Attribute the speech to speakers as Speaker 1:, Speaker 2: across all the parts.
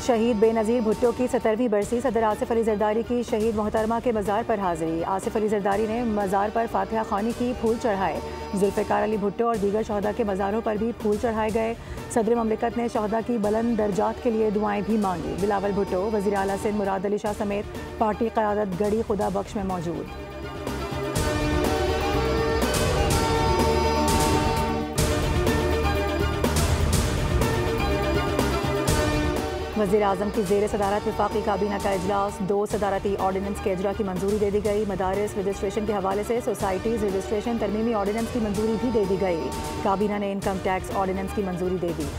Speaker 1: शहीद बेनज़ीर भुट्टो की 70वीं बरसी। सदर आसिफ अली जरदारी की शहीद मोहतरमा के मज़ार पर हाज़िरी। आसिफ अली जरदारी ने मज़ार पर फातिहा खानी की, फूल चढ़ाए। जुल्फ़िकार अली भुट्टो और दीगर शहदा के मज़ारों पर भी फूल चढ़ाए गए। सदर ममलिकत ने शहदा की बुलंद दर्जात के लिए दुआएं भी मांगी। बिलावल भुट्टो, वज़ीर आला सिंध मुराद अली शाह समेत पार्टी क़यादत गढ़ी खुदा बख्श में मौजूद। वज़ीर आज़म की ज़ेर सदारत वफाकी काबीना का इजलास। 2 सदारती ऑर्डिनेंस के इजरा की मंजूरी दे दी गई। मदारिस रजिस्ट्रेशन के हवाले से सोसाइटीज़ रजिस्ट्रेशन तरमीमी ऑर्डिनेंस की मंजूरी भी दे दी गई। काबीना ने इनकम टैक्स ऑर्डिनेंस की मंजूरी दे दी।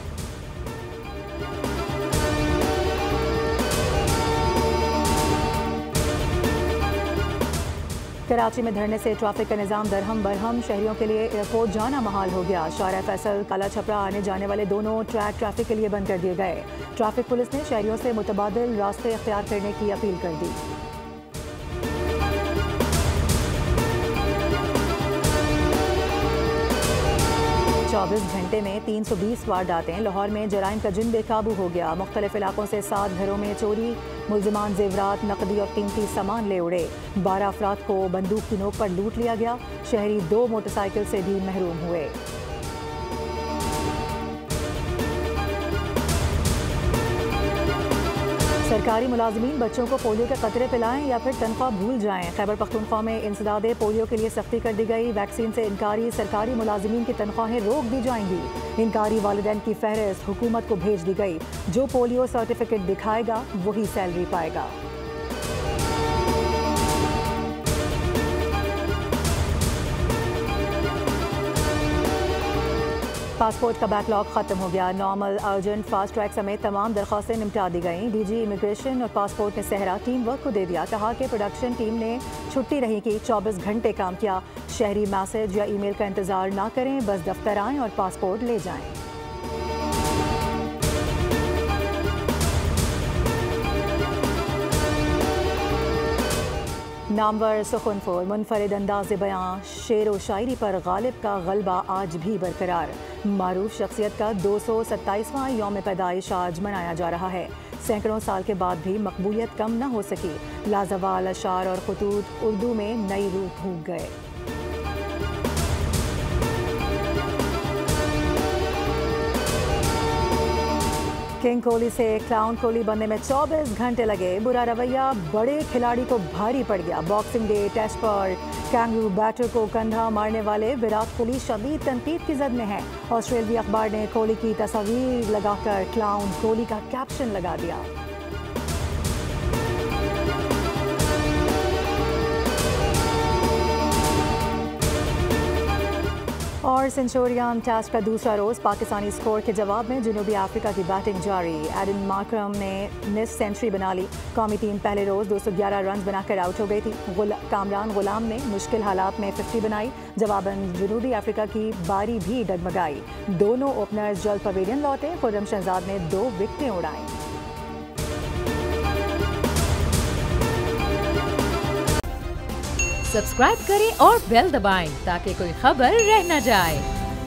Speaker 1: कराची में धरने से ट्रैफिक का निज़ाम दरहम बरहम। शहरियों के लिए एयरपोर्ट जाना महाल हो गया। शारा फैसल काला छपरा आने जाने वाले दोनों ट्रैक ट्रैफिक के लिए बंद कर दिए गए। ट्रैफिक पुलिस ने शहरियों से मुतबादिल रास्ते इख्तियार करने की अपील कर दी। चौबीस घंटे में 320 वारदातें। लाहौर में जराइम का जिन बेकाबू हो गया। मुख्तलिफ इलाकों से 7 घरों में चोरी। मुल्जिमान जेवरात, नकदी और कीमती सामान ले उड़े। 12 अफराद को बंदूक की नोक पर लूट लिया गया। शहरी 2 मोटरसाइकिल से भी महरूम हुए। सरकारी मुलाजमीन बच्चों को पोलियो के कतरे पिलाएं या फिर तनख्वाह भूल जाएं। खैबर पख्तूनख्वा में इंसदादे पोलियो के लिए सख्ती कर दी गई। वैक्सीन से इनकारी सरकारी मुलाजमीन की तनख्वाहें रोक दी जाएंगी। इनकारी वालिदैन की फहरिस्त हुकूमत को भेज दी गई। जो पोलियो सर्टिफिकेट दिखाएगा वही सैलरी पाएगा। पासपोर्ट का बैकलॉग खत्म हो गया। नॉर्मल, अर्जेंट, फास्ट ट्रैक समेत तमाम दरख्वास्तें निपटा दी गईं। डीजी इमिग्रेशन और पासपोर्ट ने सहरा टीम वर्क को दे दिया। कहा कि प्रोडक्शन टीम ने छुट्टी नहीं की, 24 घंटे काम किया। शहरी मैसेज या ईमेल का इंतजार ना करें, बस दफ्तर आएं और पासपोर्ट ले जाएं। नामवर सुखनपुर मुनफरिद अंदाज़ बयां, शेर व शायरी पर गालिब का गलबा आज भी बरकरार। मारूफ शख्सियत का 227वां यौम पैदाइश आज मनाया जा रहा है। सैकड़ों साल के बाद भी मकबूलियत कम न हो सकी। लाजवाल अशार और खुतूत उर्दू में नई रूह फूंक गए। किंग कोहली से क्लाउन कोहली बनने में 24 घंटे लगे। बुरा रवैया बड़े खिलाड़ी को भारी पड़ गया। बॉक्सिंग डे टेस्ट पर कैंगरू बैटर को कंधा मारने वाले विराट कोहली शदीद तनकीद की जद में हैं। ऑस्ट्रेलियाई अखबार ने कोहली की तस्वीर लगाकर क्लाउन कोहली का कैप्शन लगा दिया। और सेंचुरियन टेस्ट का दूसरा रोज़ पाकिस्तानी स्कोर के जवाब में जनूबी अफ्रीका की बैटिंग जारी। एडन मार्करम ने मिस सेंचुरी बना ली। कौमी टीम पहले रोज़ 211 रन बनाकर आउट हो गई थी। कामरान गुलाम ने मुश्किल हालात में 50 बनाई। जवाबन जनूबी अफ्रीका की बारी भी डगमगाई। दोनों ओपनर्स जल्द पवेलियन लौटे। खुर्रम शहजाद ने 2 विकेटें उड़ाई।
Speaker 2: सब्सक्राइब करें और बेल दबाएं ताकि कोई खबर रह न जाए।